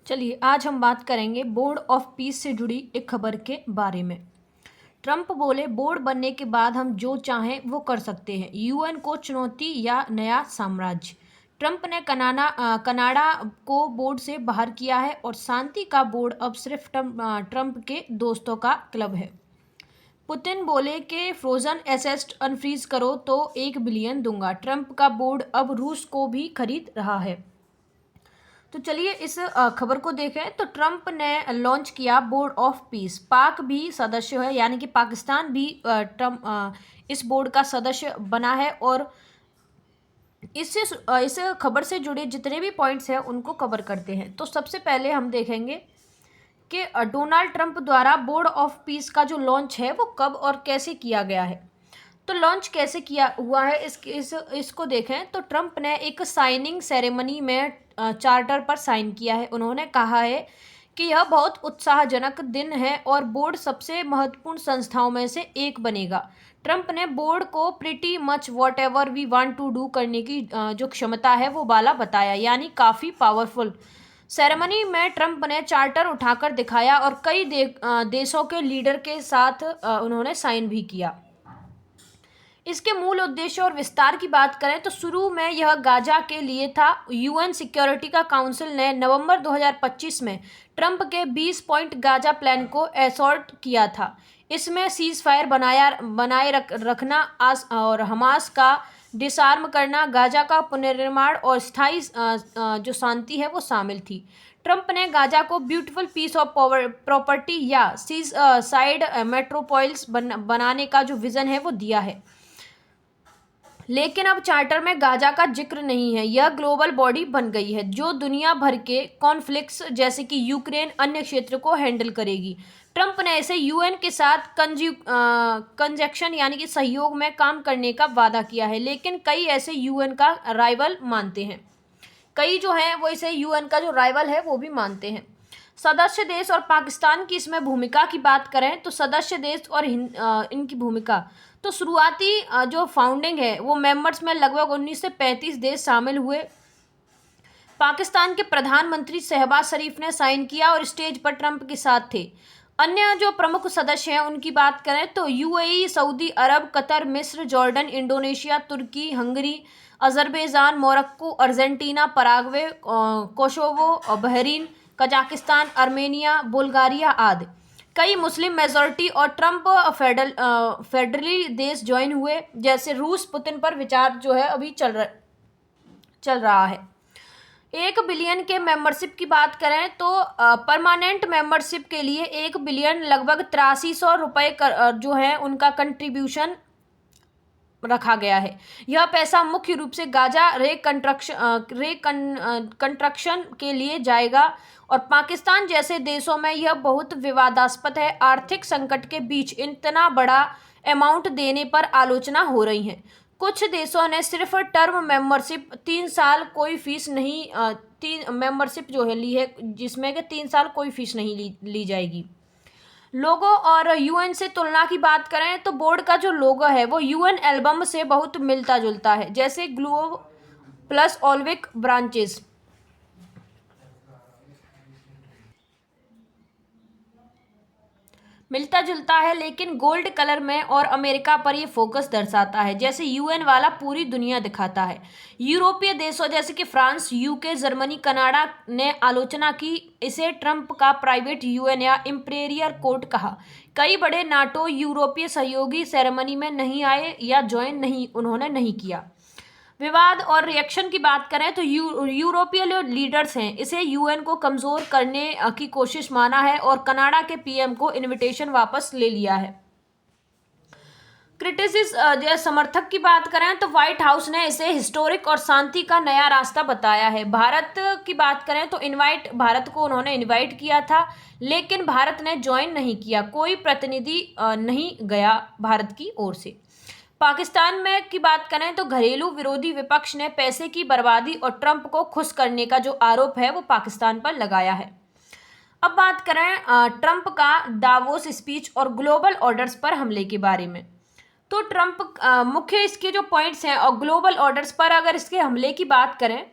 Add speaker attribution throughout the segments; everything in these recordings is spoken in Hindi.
Speaker 1: चलिए आज हम बात करेंगे बोर्ड ऑफ पीस से जुड़ी एक खबर के बारे में। ट्रंप बोले बोर्ड बनने के बाद हम जो चाहें वो कर सकते हैं, यूएन को चुनौती या नया साम्राज्य। ट्रंप ने कनाडा को बोर्ड से बाहर किया है और शांति का बोर्ड अब सिर्फ ट्रंप के दोस्तों का क्लब है। पुतिन बोले कि फ्रोजन एसेट अनफ्रीज करो तो 1 बिलियन दूंगा। ट्रंप का बोर्ड अब रूस को भी खरीद रहा है। तो चलिए इस खबर को देखें। तो ट्रंप ने लॉन्च किया बोर्ड ऑफ पीस। पाक भी सदस्य है, यानी कि पाकिस्तान भी ट्रंप इस बोर्ड का सदस्य बना है और इस खबर से जुड़े जितने भी पॉइंट्स हैं उनको कवर करते हैं। तो सबसे पहले हम देखेंगे कि डोनाल्ड ट्रंप द्वारा बोर्ड ऑफ पीस का जो लॉन्च है वो कब और कैसे किया गया है। तो लॉन्च कैसे किया हुआ है इसको देखें। तो ट्रंप ने एक साइनिंग सेरेमनी में चार्टर पर साइन किया है। उन्होंने कहा है कि यह बहुत उत्साहजनक दिन है और बोर्ड सबसे महत्वपूर्ण संस्थाओं में से एक बनेगा। ट्रंप ने बोर्ड को pretty much whatever we want to do करने की जो क्षमता है वो वाला बताया, यानी काफ़ी पावरफुल। सेरेमनी में ट्रंप ने चार्टर उठाकर दिखाया और कई देशों के लीडर के साथ उन्होंने साइन भी किया। इसके मूल उद्देश्य और विस्तार की बात करें तो शुरू में यह गाजा के लिए था। यूएन सिक्योरिटी का काउंसिल ने नवंबर 2025 में ट्रंप के 20 पॉइंट गाजा प्लान को एसॉर्ट किया था। इसमें सीज फायर बनाए रखना और हमास का डिसआर्म करना, गाजा का पुनर्निर्माण और स्थायी जो शांति है वो शामिल थी। ट्रंप ने गाजा को ब्यूटीफुल पीस ऑफ प्रॉपर्टी या सीज साइड मेट्रोपोलिस बनाने का जो विजन है वो दिया है। लेकिन अब चार्टर में गाजा का जिक्र नहीं है। यह ग्लोबल बॉडी बन गई है जो दुनिया भर के कॉन्फ्लिक्ट्स जैसे कि यूक्रेन अन्य क्षेत्र को हैंडल करेगी। ट्रंप ने ऐसे यूएन के साथ कंजक्शन यानी कि सहयोग में काम करने का वादा किया है, लेकिन कई ऐसे यूएन का राइवल मानते हैं। कई जो हैं वो इसे यूएन का जो राइवल है वो भी मानते हैं। सदस्य देश और पाकिस्तान की इसमें भूमिका की बात करें तो सदस्य देश और इनकी भूमिका तो शुरुआती जो फाउंडिंग है वो मेंबर्स में लगभग 19 से 35 देश शामिल हुए। पाकिस्तान के प्रधानमंत्री शहबाज शरीफ ने साइन किया और स्टेज पर ट्रंप के साथ थे। अन्य जो प्रमुख सदस्य हैं उनकी बात करें तो यूएई, सऊदी अरब, कतर, मिस्र, जॉर्डन, इंडोनेशिया, तुर्की, Hungary, Azerbaijan, Morocco, Argentina, Paraguay, Kosovo, Bahrain, Kazakhstan, Armenia, Bulgaria आदि। कई मुस्लिम मेजॉरिटी और ट्रंप फेडरली देश ज्वाइन हुए, जैसे रूस। पुतिन पर विचार जो है अभी चल रहा है। 1 बिलियन के मेंबरशिप की बात करें तो परमानेंट मेंबरशिप के लिए 1 बिलियन लगभग 8300 रुपये जो है उनका कंट्रीब्यूशन रखा गया है। यह पैसा मुख्य रूप से गाजा कंस्ट्रक्शन के लिए जाएगा और पाकिस्तान जैसे देशों में यह बहुत विवादास्पद है। आर्थिक संकट के बीच इतना बड़ा अमाउंट देने पर आलोचना हो रही है। कुछ देशों ने सिर्फ टर्म मेंबरशिप 3 साल कोई फीस नहीं मेंबरशिप जो है ली है, जिसमें कि 3 साल कोई फीस नहीं ली जाएगी। लोगो और यूएन से तुलना की बात करें तो बोर्ड का जो लोगो है वो यूएन एल्बम से बहुत मिलता जुलता है, जैसे ग्लोब प्लस ऑल्विक ब्रांचेस। मिलता जुलता है लेकिन गोल्ड कलर में और अमेरिका पर ये फोकस दर्शाता है, जैसे यूएन वाला पूरी दुनिया दिखाता है। यूरोपीय देशों जैसे कि फ्रांस, यूके, जर्मनी, कनाडा ने आलोचना की, इसे ट्रंप का प्राइवेट यूएन या इम्पेरियल कोर्ट कहा। कई बड़े नाटो यूरोपीय सहयोगी सेरेमनी में नहीं आए या ज्वाइन उन्होंने नहीं किया। विवाद और रिएक्शन की बात करें तो यूरोपीय लीडर्स हैं इसे यूएन को कमजोर करने की कोशिश माना है और कनाडा के पीएम को इनविटेशन वापस ले लिया है। जो समर्थक की बात करें तो व्हाइट हाउस ने इसे हिस्टोरिक और शांति का नया रास्ता बताया है। भारत की बात करें तो भारत को उन्होंने इनवाइट किया था, लेकिन भारत ने ज्वाइन नहीं किया। कोई प्रतिनिधि नहीं गया भारत की ओर से। पाकिस्तान में की बात करें तो घरेलू विरोधी विपक्ष ने पैसे की बर्बादी और ट्रंप को खुश करने का जो आरोप है वो पाकिस्तान पर लगाया है। अब बात करें ट्रंप का दावोस स्पीच और ग्लोबल ऑर्डर्स पर हमले के बारे में। तो ट्रंप मुख्य इसके जो पॉइंट्स हैं और ग्लोबल ऑर्डर्स पर अगर इसके हमले की बात करें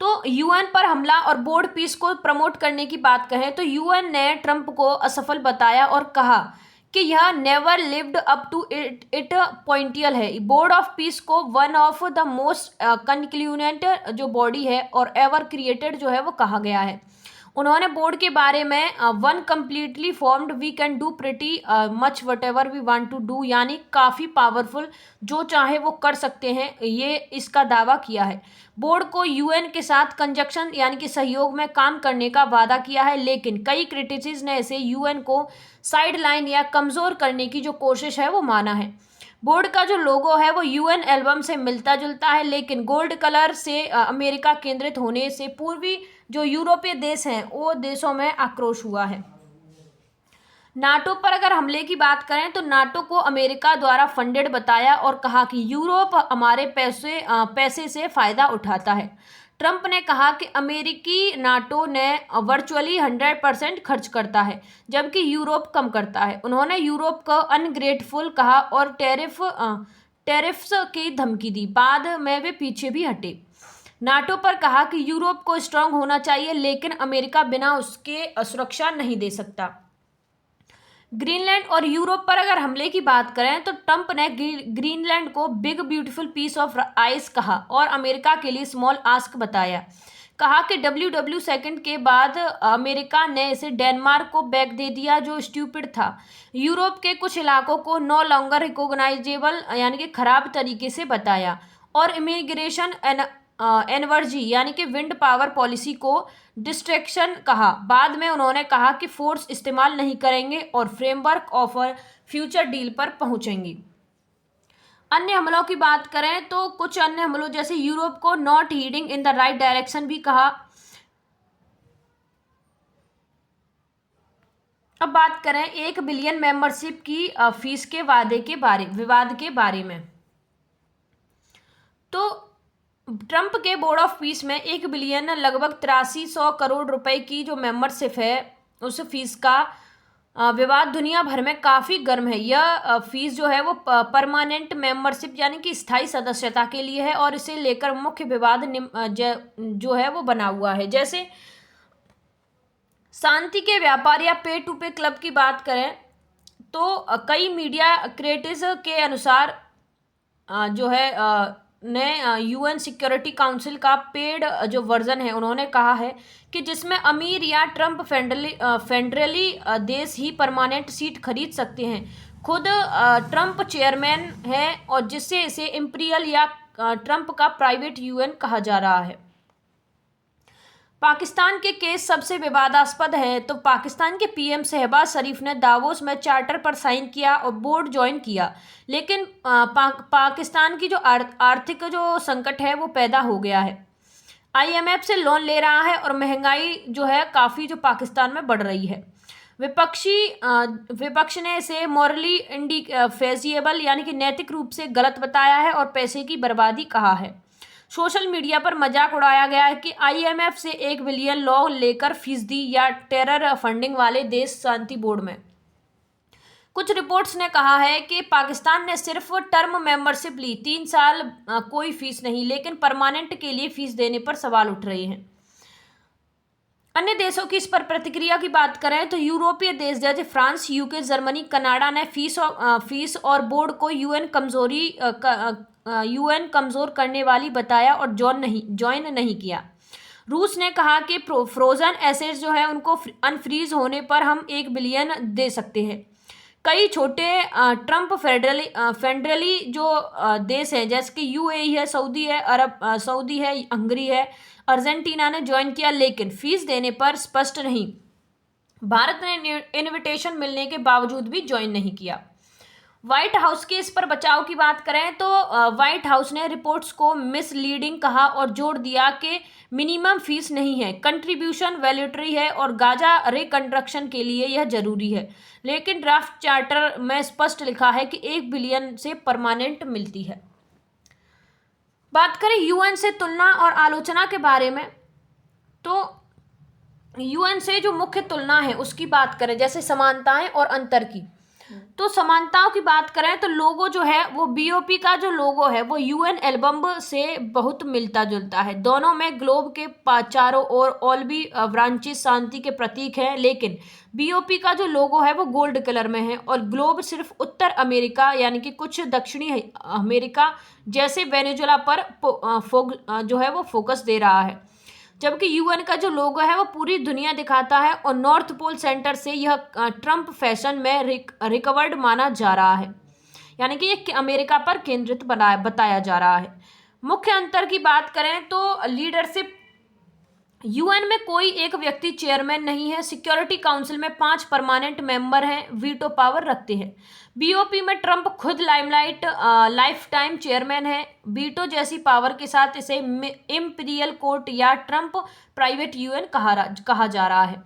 Speaker 1: तो यूएन पर हमला और बोर्ड पीस को प्रमोट करने की बात कहें तो यूएन ने ट्रंप को असफल बताया और कहा कि यह never lived up to it potential है। बोर्ड ऑफ पीस को one of the most conclusive जो बॉडी है और एवर क्रिएटेड जो है वो कहा गया है। उन्होंने बोर्ड के बारे में once completely formed we can do pretty much whatever we want to do, यानी काफ़ी पावरफुल, जो चाहे वो कर सकते हैं, ये इसका दावा किया है। बोर्ड को यूएन के साथ कंजक्शन यानी कि सहयोग में काम करने का वादा किया है, लेकिन कई क्रिटिक्स ने इसे यूएन को साइडलाइन या कमज़ोर करने की जो कोशिश है वो माना है। बोर्ड का जो लोगो है वो यूएन एल्बम से मिलता जुलता है, लेकिन गोल्ड कलर से अमेरिका केंद्रित होने से पूर्वी जो यूरोपीय देश हैं वो देशों में आक्रोश हुआ है। नाटो पर अगर हमले की बात करें तो नाटो को अमेरिका द्वारा फंडेड बताया और कहा कि यूरोप हमारे पैसे से फ़ायदा उठाता है। ट्रंप ने कहा कि अमेरिकी नाटो ने वर्चुअली 100% खर्च करता है, जबकि यूरोप कम करता है। उन्होंने यूरोप को अनग्रेटफुल कहा और टैरिफ्स की धमकी दी। बाद में वे पीछे भी हटे। नाटो पर कहा कि यूरोप को स्ट्रांग होना चाहिए, लेकिन अमेरिका बिना उसके सुरक्षा नहीं दे सकता। ग्रीनलैंड और यूरोप पर अगर हमले की बात करें तो ट्रंप ने ग्रीनलैंड को big beautiful piece of ice कहा और अमेरिका के लिए स्मॉल आस्क बताया। कहा कि WW2 के बाद अमेरिका ने इसे डेनमार्क को बैक दे दिया जो स्टूपिड था। यूरोप के कुछ इलाकों को नो लॉन्गर रिकॉग्नाइजेबल यानी कि खराब तरीके से बताया और इमिग्रेशन एनर्जी यानी कि विंड पावर पॉलिसी को डिस्ट्रैक्शन कहा। बाद में उन्होंने कहा कि फोर्स इस्तेमाल नहीं करेंगे और फ्रेमवर्क ऑफ फ्यूचर डील पर पहुंचेंगे। अन्य हमलों की बात करें तो कुछ अन्य हमलों जैसे यूरोप को not heading in the right direction भी कहा। अब बात करें 1 बिलियन मेंबरशिप की फीस के विवाद के बारे में, तो ट्रंप के बोर्ड ऑफ पीस में 1 बिलियन लगभग 8300 करोड़ रुपए की जो मेंबरशिप है उस फीस का विवाद दुनिया भर में काफ़ी गर्म है। यह फीस जो है वो परमानेंट मेंबरशिप यानी कि स्थायी सदस्यता के लिए है और इसे लेकर मुख्य विवाद जो है वो बना हुआ है। जैसे शांति के व्यापार या पे टू पे क्लब की बात करें तो कई मीडिया क्रिटिक्स के अनुसार जो है ने यूएन सिक्योरिटी काउंसिल का पेड जो वर्जन है उन्होंने कहा है कि जिसमें अमीर या ट्रंप फेडरली देश ही परमानेंट सीट खरीद सकते हैं। खुद ट्रंप चेयरमैन है और जिससे इसे इम्पीरियल या ट्रंप का प्राइवेट यूएन कहा जा रहा है। पाकिस्तान के केस सबसे विवादास्पद है, तो पाकिस्तान के पीएम शहबाज शरीफ ने दावोस में चार्टर पर साइन किया और बोर्ड ज्वाइन किया, लेकिन पाकिस्तान की जो आर्थिक जो संकट है वो पैदा हो गया है। IMF से लोन ले रहा है और महंगाई जो है काफ़ी जो पाकिस्तान में बढ़ रही है। विपक्ष ने इसे मॉरली फेजिएबल यानी कि नैतिक रूप से गलत बताया है और पैसे की बर्बादी कहा है। सोशल मीडिया पर मजाक उड़ाया गया है कि IMF से 1 बिलियन लोन लेकर फीसदी या टेरर फंडिंग वाले देश शांति बोर्ड में। कुछ रिपोर्ट्स ने कहा है कि पाकिस्तान ने सिर्फ टर्म मेंबरशिप ली, 3 साल कोई फीस नहीं, लेकिन परमानेंट के लिए फीस देने पर सवाल उठ रहे हैं। अन्य देशों की इस पर प्रतिक्रिया की बात करें तो यूरोपीय देश जैसे फ्रांस, UK, जर्मनी, कनाडा ने फीस और बोर्ड को यूएन कमज़ोर करने वाली बताया और ज्वाइन नहीं किया। रूस ने कहा कि फ्रोजन एसेट्स जो है उनको अनफ्रीज होने पर हम 1 बिलियन दे सकते हैं। कई छोटे ट्रंप फेडरली जो देश हैं जैसे कि UAE है, सऊदी है, हंगरी है, अर्जेंटीना ने ज्वाइन किया, लेकिन फीस देने पर स्पष्ट नहीं। भारत ने इनविटेशन मिलने के बावजूद भी ज्वाइन नहीं किया। व्हाइट हाउस के इस पर बचाव की बात करें तो व्हाइट हाउस ने रिपोर्ट्स को मिसलीडिंग कहा और जोर दिया कि मिनिमम फीस नहीं है, कंट्रीब्यूशन वैल्यूटरी है और गाजा रिकंस्ट्रक्शन के लिए यह जरूरी है, लेकिन ड्राफ्ट चार्टर में स्पष्ट लिखा है कि 1 बिलियन से परमानेंट मिलती है। बात करें यूएन से तुलना और आलोचना के बारे में, तो यूएन से जो मुख्य तुलना है उसकी बात करें जैसे समानताएं और अंतर की, तो समानताओं की बात करें तो लोगो जो है वो बीओपी का जो लोगो है वो यूएन एल्बम से बहुत मिलता जुलता है। दोनों में ग्लोब के चारों ओर ऑल्बी ब्रांचेस शांति के प्रतीक हैं, लेकिन बीओपी का जो लोगो है वो गोल्ड कलर में है और ग्लोब सिर्फ उत्तर अमेरिका यानी कि कुछ दक्षिणी अमेरिका जैसे वेनेजुएला पर जो है वो फोकस दे रहा है। जबकि यूएन का जो लोगो है वो पूरी दुनिया दिखाता है और नॉर्थ पोल सेंटर से यह ट्रम्प फैशन में रिकवर्ड माना जा रहा है, यानी कि ये अमेरिका पर केंद्रित बताया जा रहा है। मुख्य अंतर की बात करें तो लीडरशिप, यूएन में कोई एक व्यक्ति चेयरमैन नहीं है। सिक्योरिटी काउंसिल में 5 परमानेंट मेंबर हैं, वीटो पावर रखते हैं। बीओपी में ट्रंप खुद लाइमलाइट लाइफ टाइम चेयरमैन है। वीटो जैसी पावर के साथ इसे इम्पीरियल कोर्ट या ट्रंप प्राइवेट यूएन कहा जा रहा है।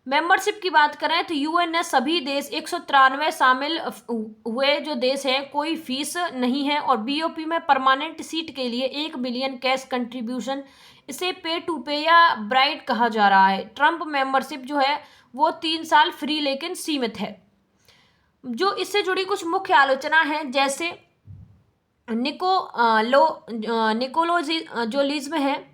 Speaker 1: मेंबरशिप की बात करें तो यूएन ने सभी देश 193 शामिल हुए जो देश हैं, कोई फीस नहीं है और बीओपी में परमानेंट सीट के लिए 1 बिलियन कैश कंट्रीब्यूशन, इसे पे टू पे या ब्राइट कहा जा रहा है। ट्रंप मेंबरशिप जो है वो 3 साल फ्री लेकिन सीमित है। जो इससे जुड़ी कुछ मुख्य आलोचना है, जैसे निकोलोजिज्म है,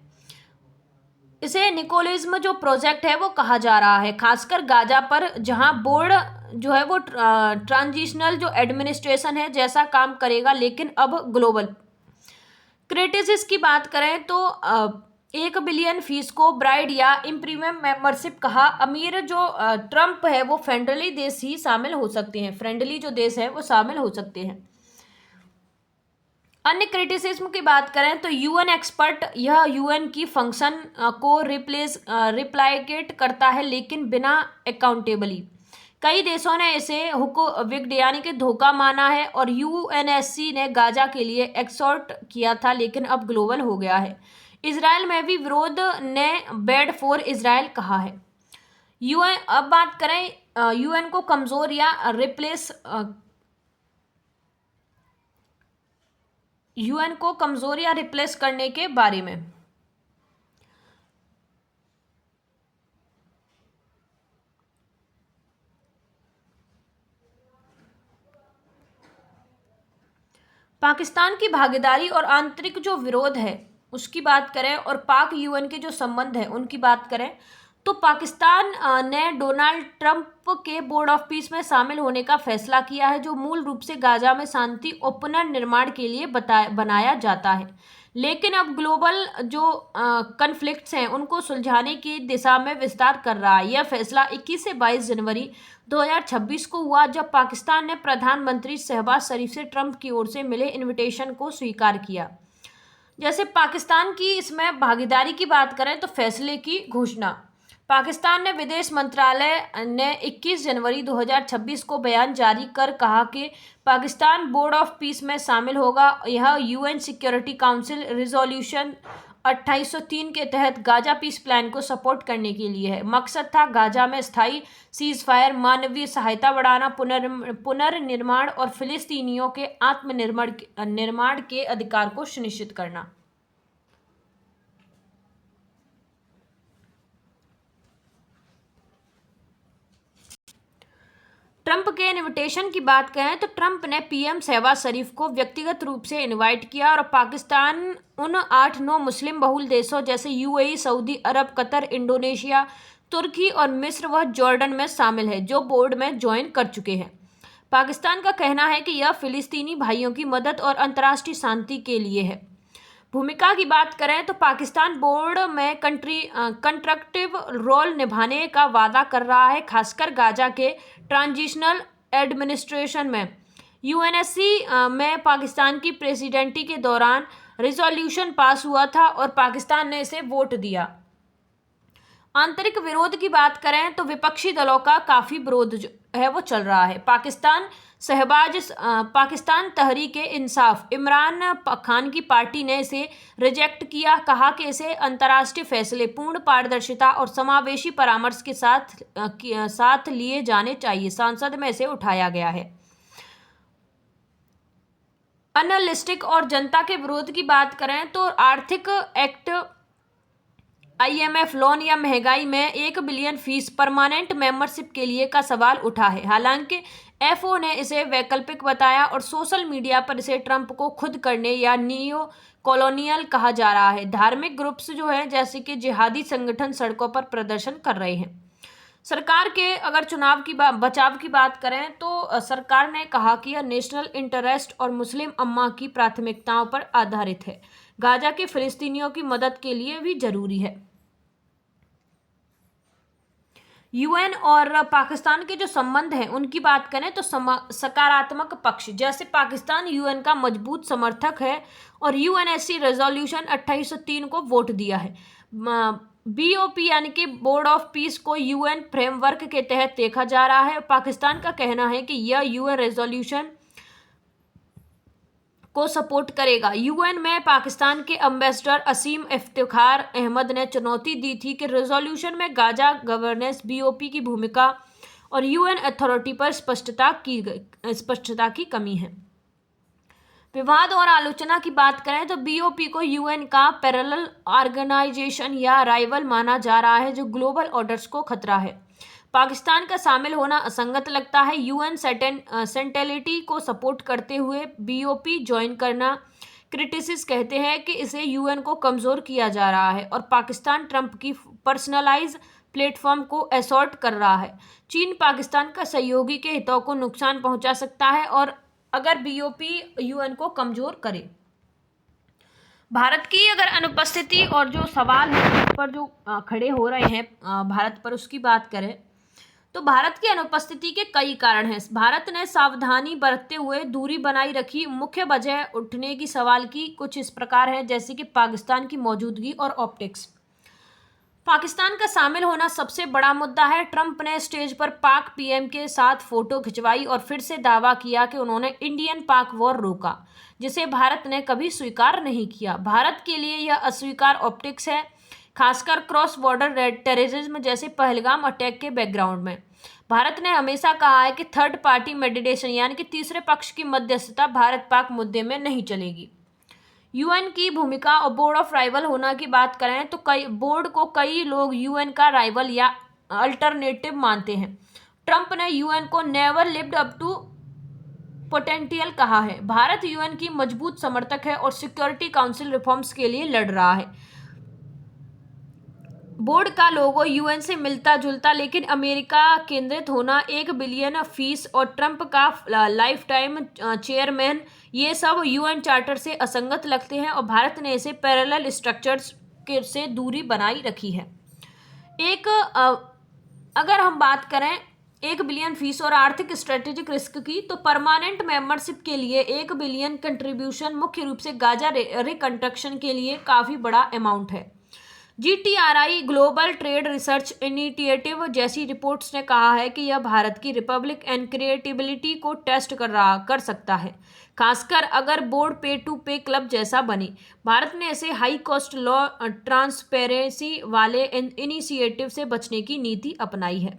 Speaker 1: इसे निकोलिज्म जो प्रोजेक्ट है वो कहा जा रहा है, खासकर गाजा पर, जहां बोर्ड जो है वो ट्रांजिशनल जो एडमिनिस्ट्रेशन है जैसा काम करेगा लेकिन अब ग्लोबल। क्रिटिसिस की बात करें तो 1 बिलियन फीस को ब्राइड या इम्प्रीमियम मेंबरशिप कहा। अमीर जो ट्रंप है वो फ्रेंडली देश ही शामिल हो सकते हैं, फ्रेंडली जो देश है वो शामिल हो सकते हैं। अन्य क्रिटिसिज्म की बात करें तो यूएन एक्सपर्ट, यह यूएन की फंक्शन को रिप्लाइकेट करता है लेकिन बिना अकाउंटेबली। कई देशों ने इसे विग्ड यानी कि धोखा माना है और यूएनएससी ने गाजा के लिए एक्सहॉर्ट किया था लेकिन अब ग्लोबल हो गया है। इजराइल में भी विरोध ने बैड फॉर इजराइल कहा है। यूएन, अब बात करें यूएन को कमजोर या रिप्लेस यूएन को कमजोर या रिप्लेस करने के बारे में। पाकिस्तान की भागीदारी और आंतरिक जो विरोध है उसकी बात करें और पाक यूएन के जो संबंध है उनकी बात करें तो पाकिस्तान ने डोनाल्ड ट्रंप के बोर्ड ऑफ पीस में शामिल होने का फैसला किया है, जो मूल रूप से गाजा में शांति और पुनर्निर्माण के लिए बनाया जाता है। लेकिन अब ग्लोबल जो कन्फ्लिक्ट्स हैं उनको सुलझाने की दिशा में विस्तार कर रहा है। यह फैसला 21 से 22 जनवरी 2026 को हुआ जब पाकिस्तान ने प्रधानमंत्री शहबाज शरीफ से ट्रंप की ओर से मिले इन्विटेशन को स्वीकार किया। जैसे पाकिस्तान की इसमें भागीदारी की बात करें तो फैसले की घोषणा, पाकिस्तान ने विदेश मंत्रालय ने 21 जनवरी 2026 को बयान जारी कर कहा कि पाकिस्तान बोर्ड ऑफ पीस में शामिल होगा। यह यूएन सिक्योरिटी काउंसिल रिजोल्यूशन 2803 के तहत गाजा पीस प्लान को सपोर्ट करने के लिए है। मकसद था गाजा में स्थायी सीज फायर, मानवीय सहायता बढ़ाना, पुनर्निर्माण और फिलिस्तीनियों के निर्माण के अधिकार को सुनिश्चित करना। ट्रंप के इनविटेशन की बात करें तो ट्रंप ने पीएम शहबाज शरीफ को व्यक्तिगत रूप से इनवाइट किया और पाकिस्तान उन 8-9 मुस्लिम बहुल देशों जैसे UAE, Saudi Arab, Qatar, Indonesia, तुर्की और मिस्र व जॉर्डन में शामिल है जो बोर्ड में ज्वाइन कर चुके हैं। पाकिस्तान का कहना है कि यह फिलिस्तीनी भाइयों की मदद और अंतर्राष्ट्रीय शांति के लिए है। भूमिका की बात करें तो पाकिस्तान बोर्ड में कंस्ट्रक्टिव रोल निभाने का वादा कर रहा है, खासकर गाजा के ट्रांजिशनल एडमिनिस्ट्रेशन में। यूएनएससी में पाकिस्तान की प्रेसिडेंटी के दौरान रिजोल्यूशन पास हुआ था और पाकिस्तान ने इसे वोट दिया। आंतरिक विरोध की बात करें तो विपक्षी दलों का काफ़ी विरोध जो है वो चल रहा है। पाकिस्तान तहरीक इंसाफ इमरान खान की पार्टी ने इसे रिजेक्ट किया, कहा कि इसे अंतर्राष्ट्रीय फैसले पूर्ण पारदर्शिता और समावेशी परामर्श के साथ लिए जाने चाहिए। संसद में इसे उठाया गया है। अनलिस्टिक और जनता के विरोध की बात करें तो आर्थिक एक्ट IMF लोन या महंगाई में 1 बिलियन फीस परमानेंट मेंबरशिप के लिए का सवाल उठा है। हालांकि FO ने इसे वैकल्पिक बताया और सोशल मीडिया पर इसे ट्रंप को खुद करने या नियो कॉलोनियल कहा जा रहा है। धार्मिक ग्रुप्स जो है जैसे कि जिहादी संगठन सड़कों पर प्रदर्शन कर रहे हैं। सरकार के अगर बचाव की बात करें तो सरकार ने कहा कि यह नेशनल इंटरेस्ट और मुस्लिम अम्मा की प्राथमिकताओं पर आधारित है। गाजा के फिलिस्तीनियों की मदद के लिए भी जरूरी है। UN और पाकिस्तान के जो संबंध हैं उनकी बात करें तो सकारात्मक पक्ष, जैसे पाकिस्तान UN का मजबूत समर्थक है और UNSC रेजोल्यूशन 2803 को वोट दिया है। BOP यानी कि बोर्ड ऑफ पीस को UN फ्रेमवर्क के तहत देखा जा रहा है। पाकिस्तान का कहना है कि यह UN रेजोल्यूशन को सपोर्ट करेगा। UN में पाकिस्तान के एम्बेसडर असीम इफ्तिखार अहमद ने चुनौती दी थी कि रेजोल्यूशन में गाजा गवर्नेंस, BOP की भूमिका और UN अथॉरिटी पर स्पष्टता की कमी है। विवाद और आलोचना की बात करें तो BOP को UN का पैरेलल ऑर्गेनाइजेशन या राइवल माना जा रहा है जो ग्लोबल ऑर्डर्स को खतरा है। पाकिस्तान का शामिल होना असंगत लगता है। UN सेंट्रलिटी को सपोर्ट करते हुए BOP ज्वाइन करना क्रिटिसिस्ट कहते हैं कि इसे UN को कमज़ोर किया जा रहा है और पाकिस्तान ट्रंप की पर्सनलाइज प्लेटफॉर्म को असॉर्ट कर रहा है। चीन पाकिस्तान का सहयोगी के हितों को नुकसान पहुंचा सकता है और अगर BOP UN को कमज़ोर करे। भारत की अगर अनुपस्थिति और जो सवाल है उस पर जो खड़े हो रहे हैं भारत पर, उसकी बात करें तो भारत की अनुपस्थिति के कई कारण हैं। भारत ने सावधानी बरतते हुए दूरी बनाई रखी। मुख्य वजह उठने की सवाल की कुछ इस प्रकार है, जैसे कि पाकिस्तान की मौजूदगी और ऑप्टिक्स। पाकिस्तान का शामिल होना सबसे बड़ा मुद्दा है। ट्रंप ने स्टेज पर पाक PM के साथ फोटो खिंचवाई और फिर से दावा किया कि उन्होंने इंडियन पाक वॉर रोका, जिसे भारत ने कभी स्वीकार नहीं किया। भारत के लिए यह अस्वीकार ऑप्टिक्स है, खासकर क्रॉस बॉर्डर टेररिज्म जैसे पहलगाम अटैक के बैकग्राउंड में। भारत ने हमेशा कहा है कि थर्ड पार्टी मेडिएशन यानी कि तीसरे पक्ष की मध्यस्थता भारत पाक मुद्दे में नहीं चलेगी। UN की भूमिका और बोर्ड ऑफ राइवल होना की बात करें तो कई लोग UN का राइवल या अल्टरनेटिव मानते हैं। ट्रंप ने UN को never lived up to potential कहा है। भारत UN की मजबूत समर्थक है और सिक्योरिटी काउंसिल रिफॉर्म्स के लिए लड़ रहा है। बोर्ड का लोगो UN से मिलता जुलता लेकिन अमेरिका केंद्रित होना, 1 बिलियन फीस और ट्रंप का लाइफ टाइम चेयरमैन, ये सब UN चार्टर से असंगत लगते हैं और भारत ने इसे पैरेलल स्ट्रक्चर्स से दूरी बनाई रखी है। अगर हम बात करें 1 बिलियन फीस और आर्थिक स्ट्रेटेजिक रिस्क की, तो परमानेंट मेंबरशिप के लिए 1 बिलियन कंट्रीब्यूशन मुख्य रूप से गाजा रिकंस्ट्रक्शन के लिए काफ़ी बड़ा अमाउंट है। GTRI global trade research initiative जैसी रिपोर्ट्स ने कहा है कि यह भारत की रिपब्लिक एंड क्रिएटिबिलिटी को टेस्ट कर सकता है, खासकर अगर बोर्ड पे टू पे क्लब जैसा बने। भारत ने ऐसे हाई कॉस्ट लॉ ट्रांसपेरेंसी वाले इनिशिएटिव से बचने की नीति अपनाई है।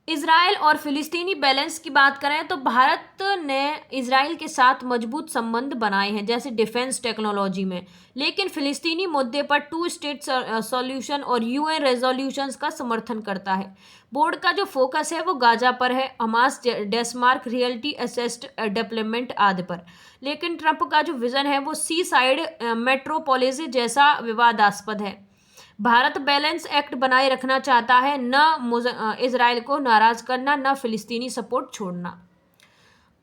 Speaker 1: इजराइल और फिलिस्तीनी बैलेंस की बात करें तो भारत ने इजराइल के साथ मजबूत संबंध बनाए हैं, जैसे डिफेंस टेक्नोलॉजी में, लेकिन फिलिस्तीनी मुद्दे पर 2 स्टेट सॉल्यूशन और UN रेजोल्यूशंस का समर्थन करता है। बोर्ड का जो फोकस है वो गाजा पर है, हमास, डेस्मार्क, रियलिटी असेस्ड डेवलपमेंट आदि पर। लेकिन ट्रंप का जो विजन है वो सी साइड मेट्रोपोलिस जैसा विवादास्पद है। भारत बैलेंस एक्ट बनाए रखना चाहता है, न इजराइल को नाराज करना, न फिलिस्तीनी सपोर्ट छोड़ना।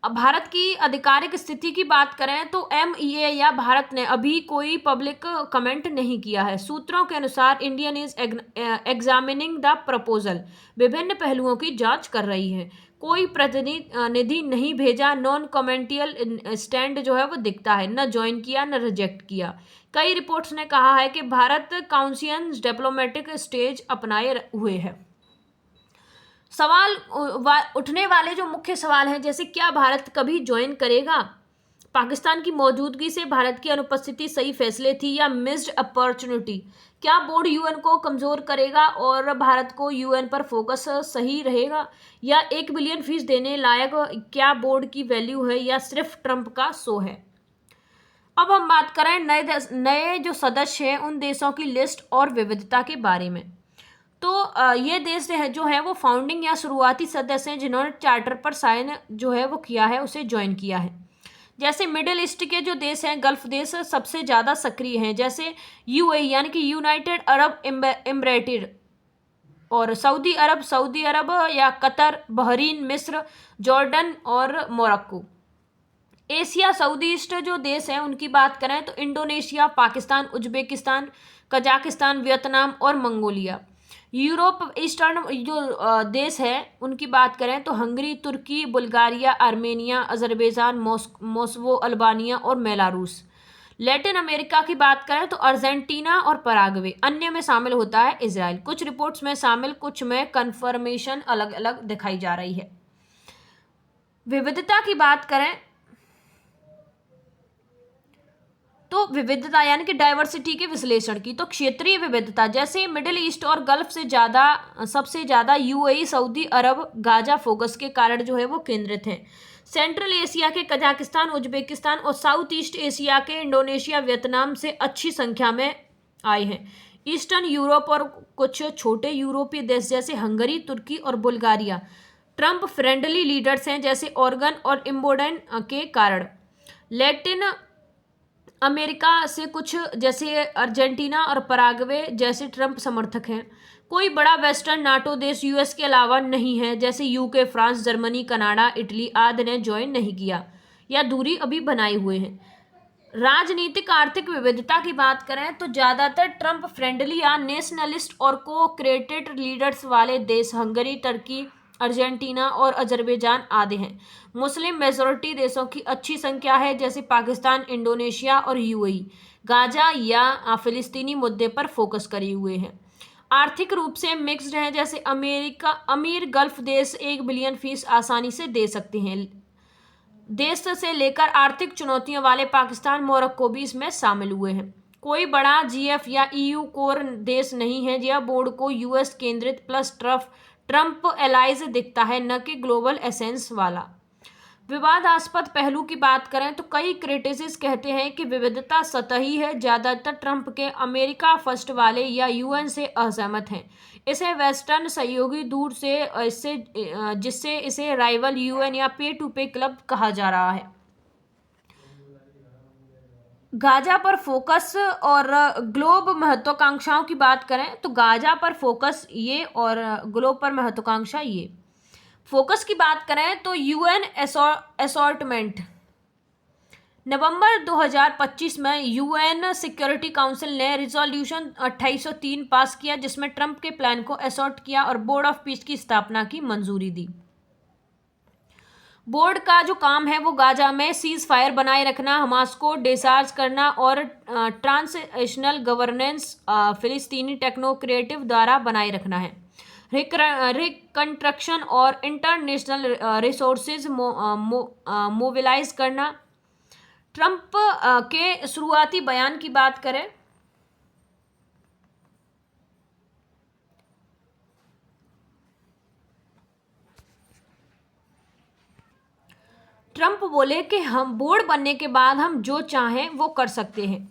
Speaker 1: अब भारत की आधिकारिक स्थिति की बात करें तो MEA या भारत ने अभी कोई पब्लिक कमेंट नहीं किया है। सूत्रों के अनुसार Indian is examining the proposal, विभिन्न पहलुओं की जांच कर रही है। कोई प्रतिनिधि नहीं भेजा, नॉन कमेंटियल स्टैंड जो है वो दिखता है, न ज्वाइन किया न रिजेक्ट किया। कई रिपोर्ट्स ने कहा है कि भारत कॉन्शियस डिप्लोमेटिक स्टेज अपनाए हुए है। उठने वाले जो मुख्य सवाल हैं, जैसे क्या भारत कभी ज्वाइन करेगा, पाकिस्तान की मौजूदगी से भारत की अनुपस्थिति सही फैसले थी या मिस्ड अपॉर्चुनिटी, क्या बोर्ड UN को कमज़ोर करेगा और भारत को UN पर फोकस सही रहेगा, या 1 बिलियन फीस देने लायक क्या बोर्ड की वैल्यू है या सिर्फ ट्रंप का शो है। अब हम बात करें नए जो सदस्य हैं उन देशों की लिस्ट और विविधता के बारे में। तो ये देश जो है वो फाउंडिंग या शुरुआती सदस्य हैं जिन्होंने चार्टर पर साइन जो है वो किया है, उसे ज्वाइन किया है। जैसे मिडिल ईस्ट के जो देश हैं, गल्फ देश सबसे ज़्यादा सक्रिय हैं, जैसे यूएई यानी कि यूनाइटेड अरब इमरेटेड, और सऊदी अरब या कतर, बहरीन, मिस्र, जॉर्डन और मोरक्को। एशिया साउथ ईस्ट जो देश हैं उनकी बात करें तो Indonesia, Pakistan, Uzbekistan, Kazakhstan, Vietnam और मंगोलिया। यूरोप ईस्टर्न जो देश है उनकी बात करें तो हंगरी, तुर्की, Bulgaria, Armenia, Azerbaijan, Moscow, Albania और बेलारूस। लैटिन अमेरिका की बात करें तो अर्जेंटीना और पराग्वे। अन्य में शामिल होता है इजराइल। कुछ रिपोर्ट्स में शामिल, कुछ में कन्फर्मेशन अलग अलग दिखाई जा रही है। विविधता की बात करें तो विविधता यानी कि डाइवर्सिटी के विश्लेषण की, तो क्षेत्रीय विविधता जैसे मिडिल ईस्ट और गल्फ से ज़्यादा, सबसे ज़्यादा यूएई, सऊदी अरब, गाजा फोकस के कारण जो है वो केंद्रित हैं। सेंट्रल एशिया के कजाकिस्तान, उज्बेकिस्तान और साउथ ईस्ट एशिया के इंडोनेशिया, वियतनाम से अच्छी संख्या में आए हैं। ईस्टर्न यूरोप और कुछ छोटे यूरोपीय देश जैसे हंगरी, तुर्की और बुल्गारिया ट्रम्प फ्रेंडली लीडर्स हैं, जैसे ऑर्गन और इम्बोडन के कारण। लैटिन अमेरिका से कुछ जैसे अर्जेंटीना और पराग्वे जैसे ट्रम्प समर्थक हैं। कोई बड़ा वेस्टर्न नाटो देश यूएस के अलावा नहीं है, जैसे UK, France, Germany, Canada, Italy आदि ने ज्वाइन नहीं किया या दूरी अभी बनाए हुए हैं। राजनीतिक आर्थिक विविधता की बात करें तो ज़्यादातर ट्रम्प फ्रेंडली या नेशनलिस्ट और को क्रिएटेड लीडर्स वाले देश हंगरी, टर्की, अर्जेंटीना और अजरबैजान आदि हैं। मुस्लिम मेजॉरिटी देशों की अच्छी संख्या है, जैसे पाकिस्तान, इंडोनेशिया और यूएई। गाजा या फिलिस्तीनी मुद्दे पर फोकस करे हुए हैं। आर्थिक रूप से मिक्स्ड हैं, जैसे अमेरिका अमीर गल्फ देश 1 बिलियन फीस आसानी से दे सकते हैं। देश से लेकर आर्थिक चुनौतियों वाले पाकिस्तान, मोरक्को भी इसमें शामिल हुए हैं। कोई बड़ा जीएफ या ईयू कोर देश नहीं है। यह बोर्ड को यूएस केंद्रित प्लस ट्रम्प एलाइज दिखता है, न कि ग्लोबल एसेंस वाला। विवादास्पद पहलू की बात करें तो कई क्रिटिसिस्ट कहते हैं कि विविधता सतही है। ज़्यादातर ट्रम्प के अमेरिका फर्स्ट वाले या यूएन से असहमत हैं। इसे वेस्टर्न सहयोगी दूर से जिससे इसे राइवल यूएन या पे टू पे क्लब कहा जा रहा है। गाजा पर फोकस और ग्लोब महत्वाकांक्षाओं की बात करें तो गाजा पर फोकस ये और ग्लोब पर महत्वाकांक्षा ये। फोकस की बात करें तो यूएन असॉर्टमेंट नवंबर 2025 में यूएन सिक्योरिटी काउंसिल ने रिजोल्यूशन 2803 पास किया, जिसमें ट्रंप के प्लान को असॉर्ट किया और बोर्ड ऑफ पीस की स्थापना की मंजूरी दी। बोर्ड का जो काम है वो गाजा में सीज फायर बनाए रखना, हमास को डिस्चार्ज करना और ट्रांसनेशनल गवर्नेंस फिलिस्तीनी टेक्नोक्रेटिव द्वारा बनाए रखना है। रिकंस्ट्रक्शन और इंटरनेशनल रिसोर्सेज मोबिलाइज करना। ट्रंप के शुरुआती बयान की बात करें ट्रंप बोले कि हम बोर्ड बनने के बाद हम जो चाहें वो कर सकते हैं।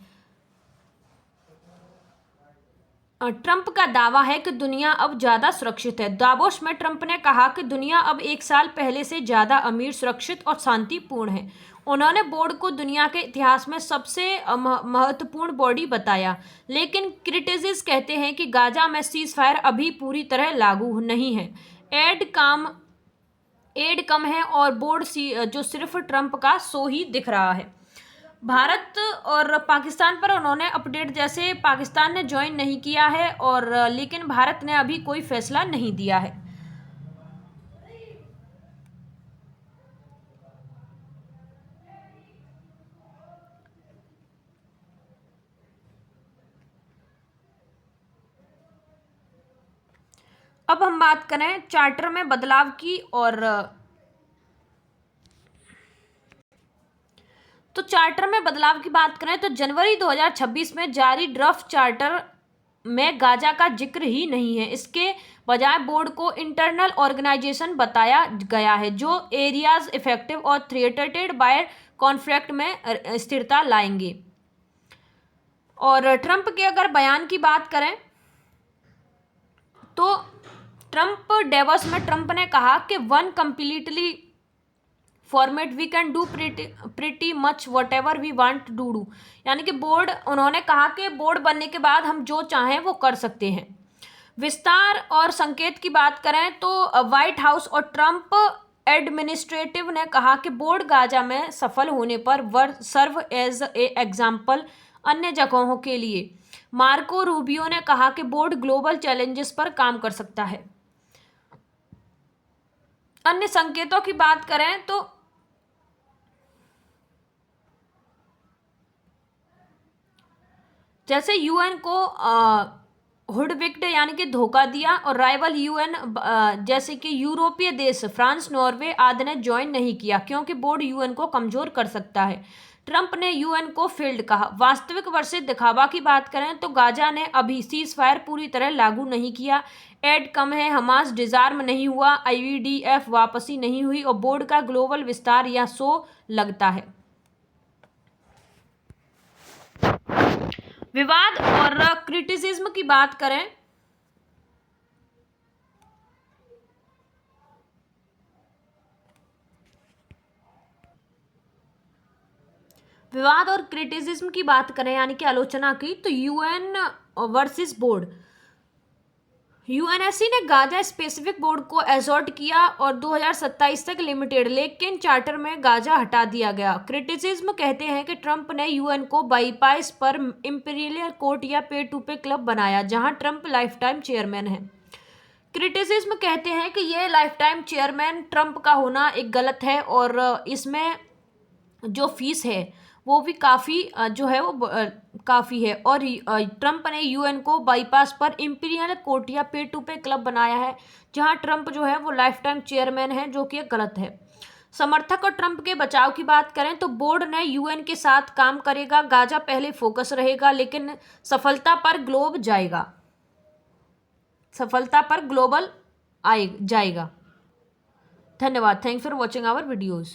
Speaker 1: ट्रंप का दावा है कि दुनिया अब ज़्यादा सुरक्षित है। दावोस में ट्रंप ने कहा कि दुनिया अब 1 साल पहले से ज़्यादा अमीर, सुरक्षित और शांतिपूर्ण है। उन्होंने बोर्ड को दुनिया के इतिहास में सबसे महत्वपूर्ण बॉडी बताया, लेकिन क्रिटिसिस्ट कहते हैं कि गाजा में सीज फायर अभी पूरी तरह लागू नहीं है। एड कम है और बोर्ड जो सिर्फ ट्रंप का शो ही दिख रहा है। भारत और पाकिस्तान पर उन्होंने अपडेट, जैसे पाकिस्तान ने ज्वाइन नहीं किया है और लेकिन भारत ने अभी कोई फैसला नहीं दिया है। अब हम बात करें चार्टर में बदलाव की तो चार्टर में बदलाव की बात करें तो जनवरी 2026 में जारी ड्राफ्ट चार्टर में गाजा का जिक्र ही नहीं है। इसके बजाय बोर्ड को इंटरनल ऑर्गेनाइजेशन बताया गया है, जो एरियाज इफेक्टिव और थ्रेटेड बाय कॉन्फ्लिक्ट में स्थिरता लाएंगे। और ट्रंप के अगर बयान की बात करें तो डेवोस में ट्रंप ने कहा कि once completely formed we can do pretty much whatever we want to do, यानी कि बोर्ड, उन्होंने कहा कि बोर्ड बनने के बाद हम जो चाहें वो कर सकते हैं। विस्तार और संकेत की बात करें तो व्हाइट हाउस और ट्रंप एडमिनिस्ट्रेटिव ने कहा कि बोर्ड गाजा में सफल होने पर सर्व एज ए एग्जाम्पल अन्य जगहों के लिए। मार्को रूबियो ने कहा कि बोर्ड ग्लोबल चैलेंजेस पर काम कर सकता है। अन्य संकेतों की बात करें तो जैसे यूएन को हुडविक्ड यानी कि धोखा दिया, और राइवल यूएन जैसे कि यूरोपीय देश फ्रांस, नॉर्वे आदि ने ज्वाइन नहीं किया क्योंकि बोर्ड यूएन को कमजोर कर सकता है। ट्रंप ने यूएन को फेल्ड कहा। वास्तविक वर्षित दिखावा की बात करें तो गाजा ने अभी सीज फायर पूरी तरह लागू नहीं किया, एड कम है, हमास डिजार्म नहीं हुआ, आईवीडीएफ वापसी नहीं हुई और बोर्ड का ग्लोबल विस्तार या सो लगता है। विवाद और क्रिटिसिज्म की बात करें यानी कि आलोचना की, तो यूएन वर्सेस बोर्ड। यूएनएससी ने गाजा स्पेसिफिक बोर्ड को एजॉर्ट किया और 2027 तक लिमिटेड, लेकिन चार्टर में गाजा हटा दिया गया। क्रिटिसिज्म कहते हैं कि ट्रंप ने यूएन को बाईपास पर इंपीरियल कोर्ट या पे टू पे क्लब बनाया जहां ट्रंप लाइफ टाइम चेयरमैन है। क्रिटिसिज्म कहते हैं कि यह लाइफ टाइम चेयरमैन ट्रंप का होना एक गलत है और इसमें जो फीस है वो भी काफ़ी जो है वो काफ़ी है, और ट्रंप ने यूएन को बाईपास पर इंपीरियल कोर्ट या पे टू पे क्लब बनाया है जहां ट्रंप जो है वो लाइफ टाइम चेयरमैन है, जो कि गलत है। समर्थक और ट्रंप के बचाव की बात करें तो बोर्ड ने यूएन के साथ काम करेगा, गाजा पहले फोकस रहेगा लेकिन सफलता पर ग्लोबल जाएगा। धन्यवाद। Thanks for watching our videos.